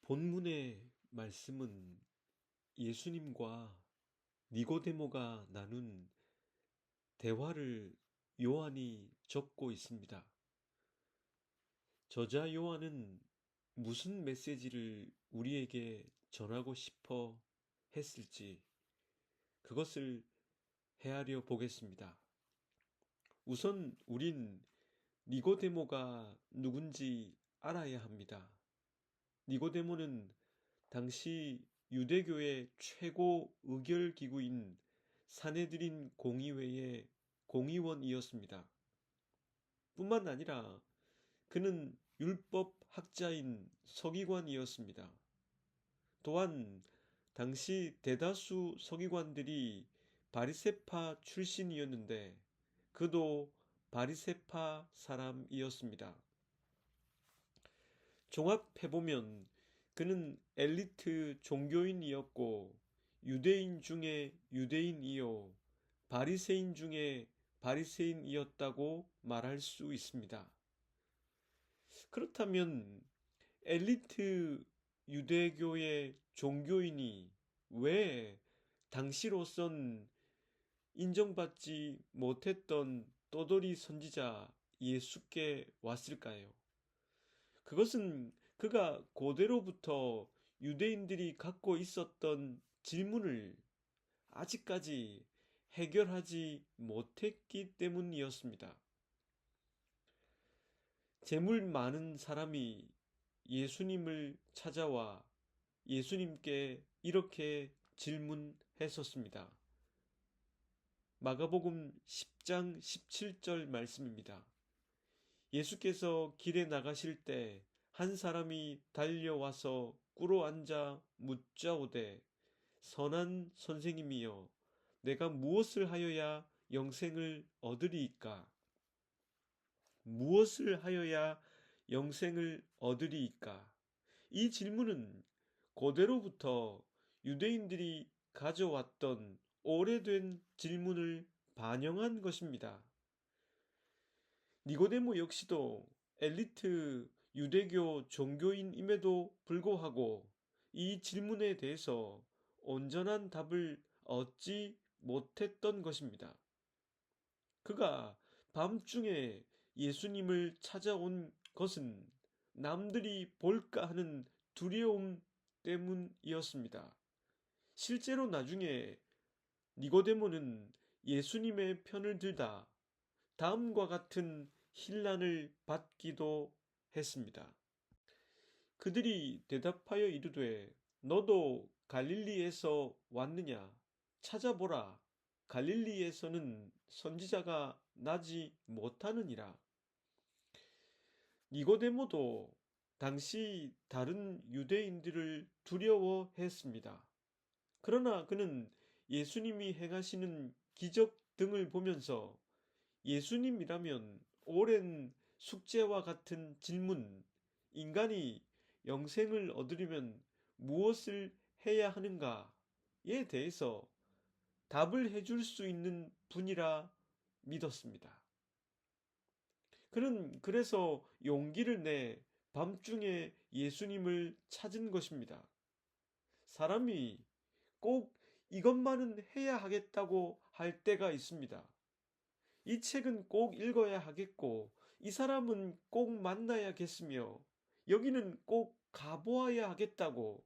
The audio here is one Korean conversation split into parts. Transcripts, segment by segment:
본문의 말씀은 예수님과 니고데모가 나눈 대화를 요한이 적고 있습니다. 저자 요한은 무슨 메시지를 우리에게 전하고 싶어 했을지 그것을 헤아려 보겠습니다. 우선 우린 니고데모가 누군지 알아야 합니다. 니고데모는 당시 유대교의 최고 의결기구인 사내드린 공의회의 공의원이었습니다. 뿐만 아니라 그는 율법학자인 서기관이었습니다. 또한 당시 대다수 서기관들이 바리새파 출신이었는데 그도 바리새파 사람이었습니다. 종합해보면 그는 엘리트 종교인이었고 유대인 중에 유대인이요 바리새인 중에 바리새인이었다고 말할 수 있습니다. 그렇다면 엘리트 유대교의 종교인이 왜 당시로선 인정받지 못했던 떠돌이 선지자 예수께 왔을까요? 그것은 그가 고대로부터 유대인들이 갖고 있었던 질문을 아직까지 해결하지 못했기 때문이었습니다. 재물 많은 사람이 예수님을 찾아와 예수님께 이렇게 질문했었습니다. 마가복음 10장 17절 말씀입니다. 예수께서 길에 나가실 때 한 사람이 달려와서 꿇어 앉아 묻자오되 선한 선생님이여 내가 무엇을 하여야 영생을 얻으리이까? 무엇을 하여야 영생을 얻으리이까? 이 질문은 고대로부터 유대인들이 가져왔던 오래된 질문을 반영한 것입니다. 니고데모 역시도 엘리트 유대교 종교인임에도 불구하고 이 질문에 대해서 온전한 답을 얻지 못했던 것입니다. 그가 밤중에 예수님을 찾아온 것은 남들이 볼까 하는 두려움 때문이었습니다. 실제로 나중에 니고데모는 예수님의 편을 들다 다음과 같은 혼란을 받기도 했습니다. 그들이 대답하여 이르되 너도 갈릴리에서 왔느냐? 찾아보라. 갈릴리에서는 선지자가 나지 못하느니라. 니고데모도 당시 다른 유대인들을 두려워했습니다. 그러나 그는 예수님이 행하시는 기적 등을 보면서 예수님이라면 오랜 숙제와 같은 질문, 인간이 영생을 얻으려면 무엇을 해야 하는가에 대해서 답을 해줄 수 있는 분이라 믿었습니다. 그는 그래서 용기를 내 밤중에 예수님을 찾은 것입니다. 사람이 꼭 이것만은 해야 하겠다고 할 때가 있습니다. 이 책은 꼭 읽어야 하겠고, 이 사람은 꼭 만나야겠으며, 여기는 꼭 가보아야 하겠다고,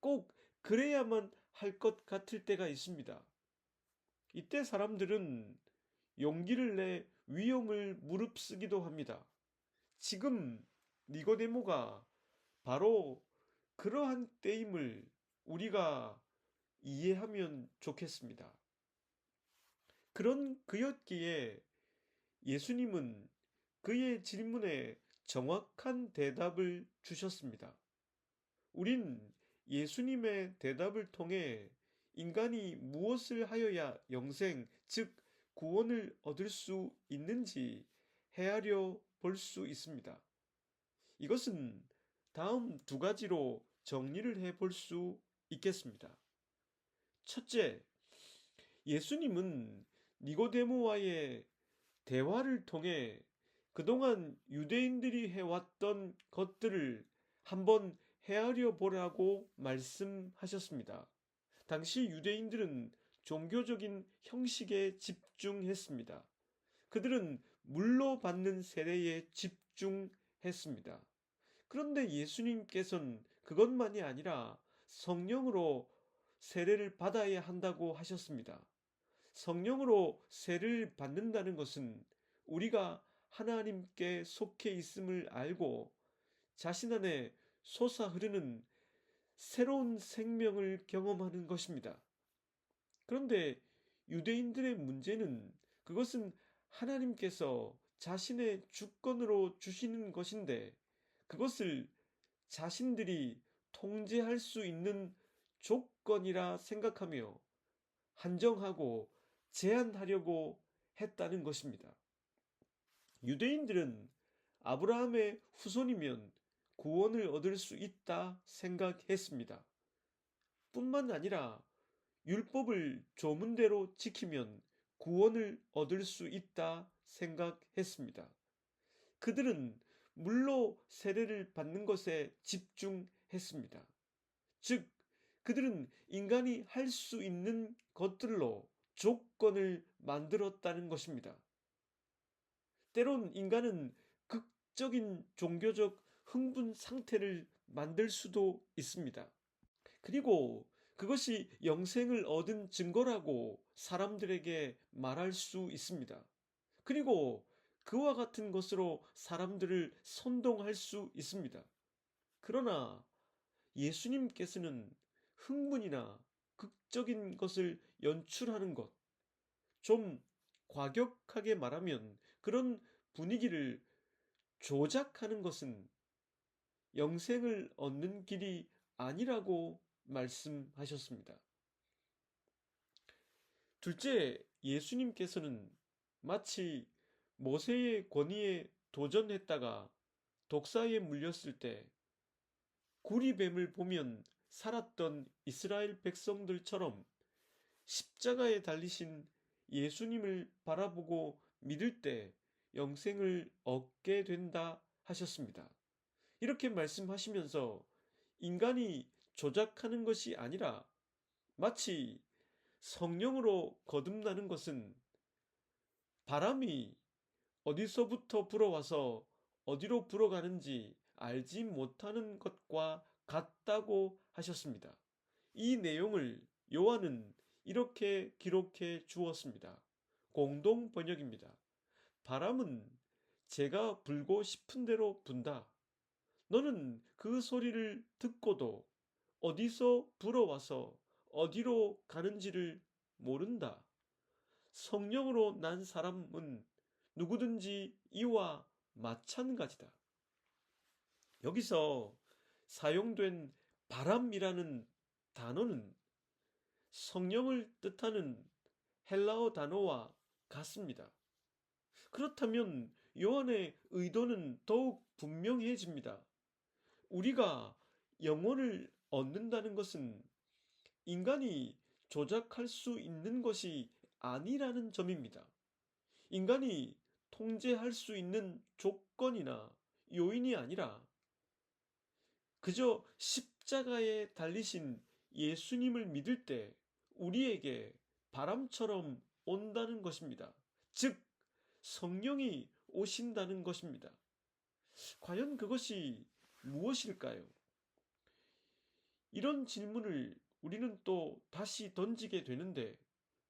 꼭 그래야만 할 것 같을 때가 있습니다. 이때 사람들은 용기를 내 위험을 무릅쓰기도 합니다. 지금 니고데모가 바로 그러한 때임을 우리가 이해하면 좋겠습니다. 그런 그였기에 예수님은 그의 질문에 정확한 대답을 주셨습니다. 우린 예수님의 대답을 통해 인간이 무엇을 하여야 영생, 즉 구원을 얻을 수 있는지 헤아려 볼 수 있습니다. 이것은 다음 두 가지로 정리를 해 볼 수 있겠습니다. 첫째, 예수님은 니고데모와의 대화를 통해 그동안 유대인들이 해왔던 것들을 한번 헤아려 보라고 말씀하셨습니다. 당시 유대인들은 종교적인 형식에 집중했습니다. 그들은 물로 받는 세례에 집중했습니다. 그런데 예수님께서는 그것만이 아니라 성령으로 세례를 받아야 한다고 하셨습니다. 성령으로 세례를 받는다는 것은 우리가 하나님께 속해 있음을 알고 자신 안에 솟아 흐르는 새로운 생명을 경험하는 것입니다. 그런데 유대인들의 문제는 그것은 하나님께서 자신의 주권으로 주시는 것인데 그것을 자신들이 통제할 수 있는 조건이라 생각하며 한정하고 제한하려고 했다는 것입니다. 유대인들은 아브라함의 후손이면 구원을 얻을 수 있다 생각했습니다. 뿐만 아니라 율법을 조문대로 지키면 구원을 얻을 수 있다 생각했습니다. 그들은 물로 세례를 받는 것에 집중했습니다. 즉, 그들은 인간이 할 수 있는 것들로 조건을 만들었다는 것입니다. 때론 인간은 극적인 종교적 흥분 상태를 만들 수도 있습니다. 그리고 그것이 영생을 얻은 증거라고 사람들에게 말할 수 있습니다. 그리고 그와 같은 것으로 사람들을 선동할 수 있습니다. 그러나 예수님께서는 흥분이나 극적인 것을 연출하는 것, 좀 과격하게 말하면 그런 분위기를 조작하는 것은 영생을 얻는 길이 아니라고 말씀하셨습니다. 둘째, 예수님께서는 마치 모세의 권위에 도전했다가 독사에 물렸을 때 구리뱀을 보면 살았던 이스라엘 백성들처럼 십자가에 달리신 예수님을 바라보고 믿을 때 영생을 얻게 된다 하셨습니다. 이렇게 말씀하시면서 인간이 조작하는 것이 아니라 마치 성령으로 거듭나는 것은 바람이 어디서부터 불어와서 어디로 불어가는지 알지 못하는 것과 같다고 하셨습니다. 이 내용을 요한은 이렇게 기록해 주었습니다. 공동 번역입니다. 바람은 제가 불고 싶은 대로 분다. 너는 그 소리를 듣고도 어디서 불어와서 어디로 가는지를 모른다. 성령으로 난 사람은 누구든지 이와 마찬가지다. 여기서 사용된 바람이라는 단어는 성령을 뜻하는 헬라어 단어와 같습니다. 그렇다면 요한의 의도는 더욱 분명해집니다. 우리가 영혼을 얻는다는 것은 인간이 조작할 수 있는 것이 아니라는 점입니다. 인간이 통제할 수 있는 조건이나 요인이 아니라 그저 십자가에 달리신 예수님을 믿을 때 우리에게 바람처럼 온다는 것입니다. 즉, 성령이 오신다는 것입니다. 과연 그것이 무엇일까요? 이런 질문을 우리는 또 다시 던지게 되는데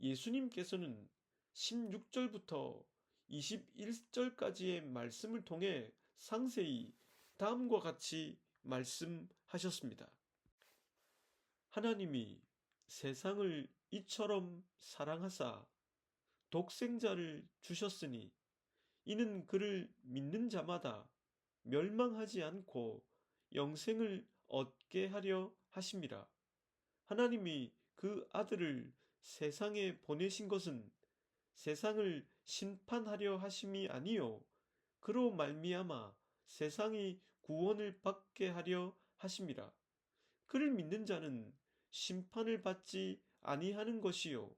예수님께서는 16절부터 21절까지의 말씀을 통해 상세히 다음과 같이 말씀하셨습니다. 하나님이 세상을 이처럼 사랑하사 독생자를 주셨으니 이는 그를 믿는 자마다 멸망하지 않고 영생을 얻게 하려 하심이라. 하나님이 그 아들을 세상에 보내신 것은 세상을 심판하려 하심이 아니요 그로 말미암아 세상이 구원을 받게 하려 하심이라. 그를 믿는 자는 심판을 받지 아니하는 것이요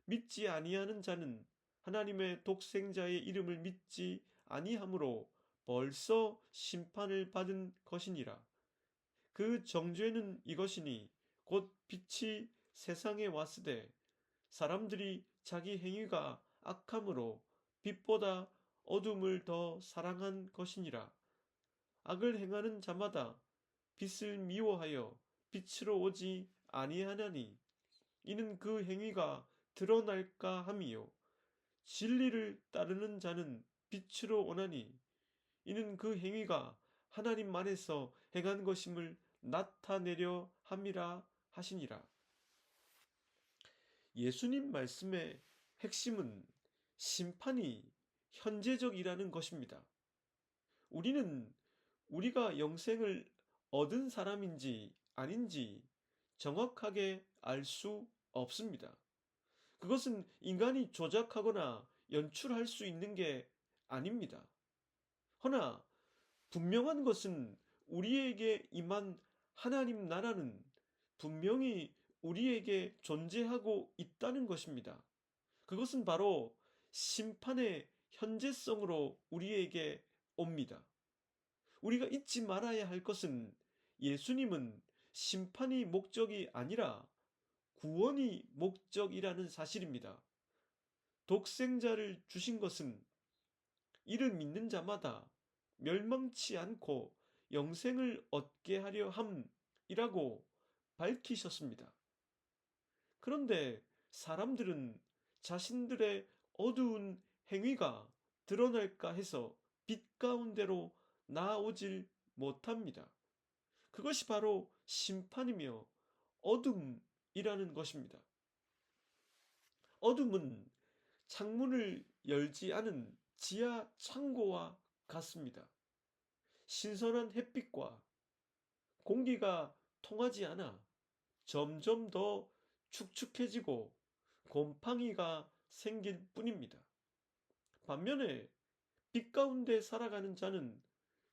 믿지 아니하는 자는 하나님의 독생자의 이름을 믿지 아니하므로 벌써 심판을 받은 것이니라. 그 정죄는 이것이니 곧 빛이 세상에 왔으되 사람들이 자기 행위가 악함으로 빛보다 어둠을 더 사랑한 것이니라. 악을 행하는 자마다 빛을 미워하여 빛으로 오지 아니하나니 이는 그 행위가 드러날까 함이요 진리를 따르는 자는 빛으로 오나니 이는 그 행위가 하나님만에서 행한 것임을 나타내려 함이라 하시니라. 예수님 말씀의 핵심은 심판이 현재적이라는 것입니다. 우리는 우리가 영생을 얻은 사람인지 아닌지 정확하게 알 수 없습니다. 그것은 인간이 조작하거나 연출할 수 있는 게 아닙니다. 허나 분명한 것은 우리에게 임한 하나님 나라는 분명히 우리에게 존재하고 있다는 것입니다. 그것은 바로 심판의 현재성으로 우리에게 옵니다. 우리가 잊지 말아야 할 것은 예수님은 심판이 목적이 아니라 구원이 목적이라는 사실입니다. 독생자를 주신 것은 이를 믿는 자마다 멸망치 않고 영생을 얻게 하려 함이라고 밝히셨습니다. 그런데 사람들은 자신들의 어두운 행위가 드러날까 해서 빛 가운데로 나아오질 못합니다. 그것이 바로 심판이며 어둠이라는 것입니다. 어둠은 창문을 열지 않은 지하 창고와 같습니다. 신선한 햇빛과 공기가 통하지 않아 점점 더 축축해지고 곰팡이가 생길 뿐입니다. 반면에 빛 가운데 살아가는 자는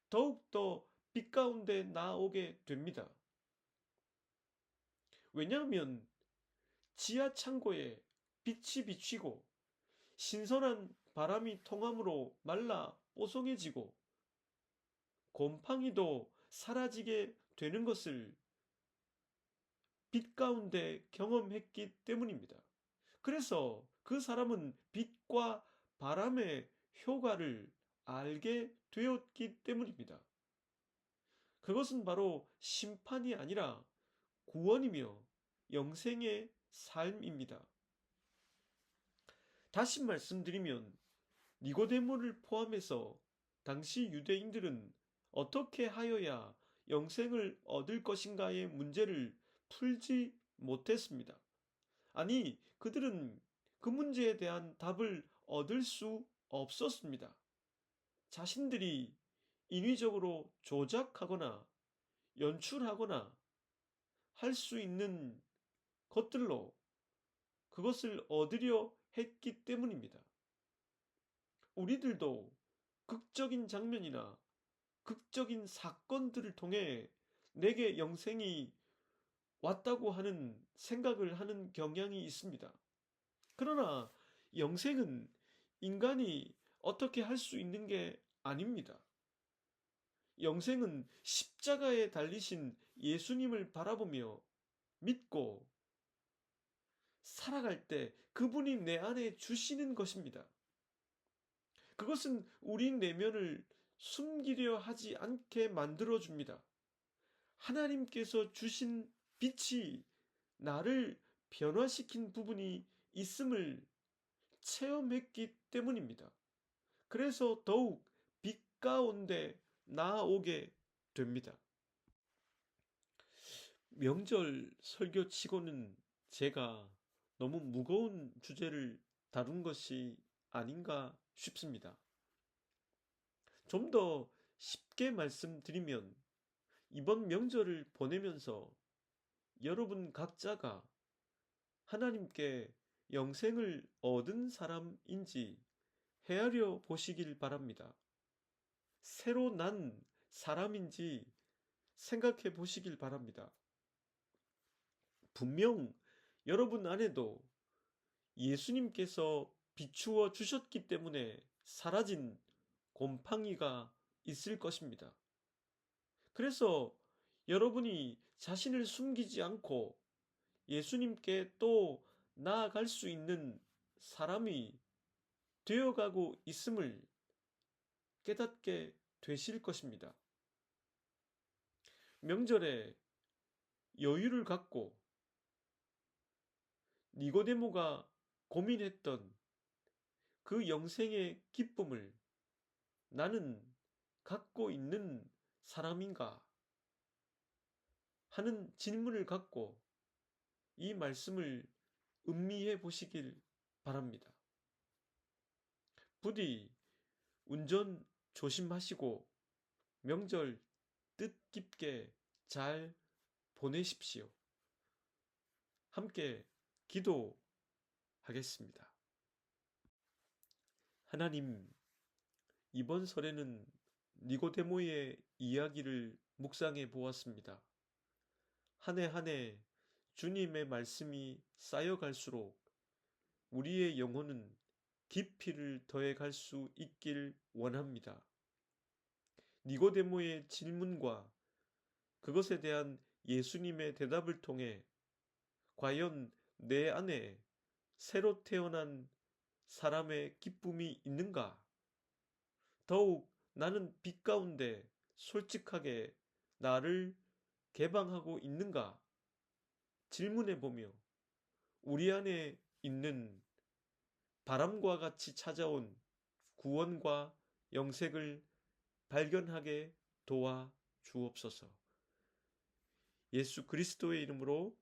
더욱더 빛 가운데 나아오게 됩니다. 왜냐하면 지하 창고에 빛이 비치고 신선한 바람이 통함으로 말라 뽀송해지고 곰팡이도 사라지게 되는 것을 빛 가운데 경험했기 때문입니다. 그래서 그 사람은 빛과 바람의 효과를 알게 되었기 때문입니다. 그것은 바로 심판이 아니라 구원이며 영생의 삶입니다. 다시 말씀드리면 니고데모를 포함해서 당시 유대인들은 어떻게 하여야 영생을 얻을 것인가의 문제를 풀지 못했습니다. 아니, 그들은 그 문제에 대한 답을 얻을 수 없었습니다. 자신들이 인위적으로 조작하거나 연출하거나 할 수 있는 것들로 그것을 얻으려 했기 때문입니다. 우리들도 극적인 장면이나 극적인 사건들을 통해 내게 영생이 왔다고 하는 생각을 하는 경향이 있습니다. 그러나 영생은 인간이 어떻게 할 수 있는 게 아닙니다. 영생은 십자가에 달리신 예수님을 바라보며 믿고 살아갈 때 그분이 내 안에 주시는 것입니다. 그것은 우리 내면을 숨기려 하지 않게 만들어줍니다. 하나님께서 주신 빛이 나를 변화시킨 부분이 있음을 체험했기 때문입니다. 그래서 더욱 빛 가운데 나아오게 됩니다. 명절 설교치고는 제가 너무 무거운 주제를 다룬 것이 아닌가 싶습니다. 좀 더 쉽게 말씀드리면 이번 명절을 보내면서 여러분 각자가 하나님께 영생을 얻은 사람인지 헤아려 보시길 바랍니다. 새로 난 사람인지 생각해 보시길 바랍니다. 분명 여러분 안에도 예수님께서 비추어 주셨기 때문에 사라진 곰팡이가 있을 것입니다. 그래서 여러분이 자신을 숨기지 않고 예수님께 또 나아갈 수 있는 사람이 되어가고 있음을 깨닫게 되실 것입니다. 명절에 여유를 갖고 니고데모가 고민했던 그 영생의 기쁨을 나는 갖고 있는 사람인가 하는 질문을 갖고 이 말씀을 음미해 보시길 바랍니다. 부디 운전 조심하시고 명절 뜻깊게 잘 보내십시오. 함께 기도하겠습니다. 하나님, 이번 설에는 니고데모의 이야기를 묵상해 보았습니다. 한 해 한 해 주님의 말씀이 쌓여갈수록 우리의 영혼은 깊이를 더해갈 수 있길 원합니다. 니고데모의 질문과 그것에 대한 예수님의 대답을 통해 과연 내 안에 새로 태어난 사람의 기쁨이 있는가? 더욱 나는 빛 가운데 솔직하게 나를 개방하고 있는가? 질문해 보며 우리 안에 있는 바람과 같이 찾아온 구원과 영생을 발견하게 도와 주옵소서. 예수 그리스도의 이름으로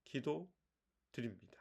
기도드립니다.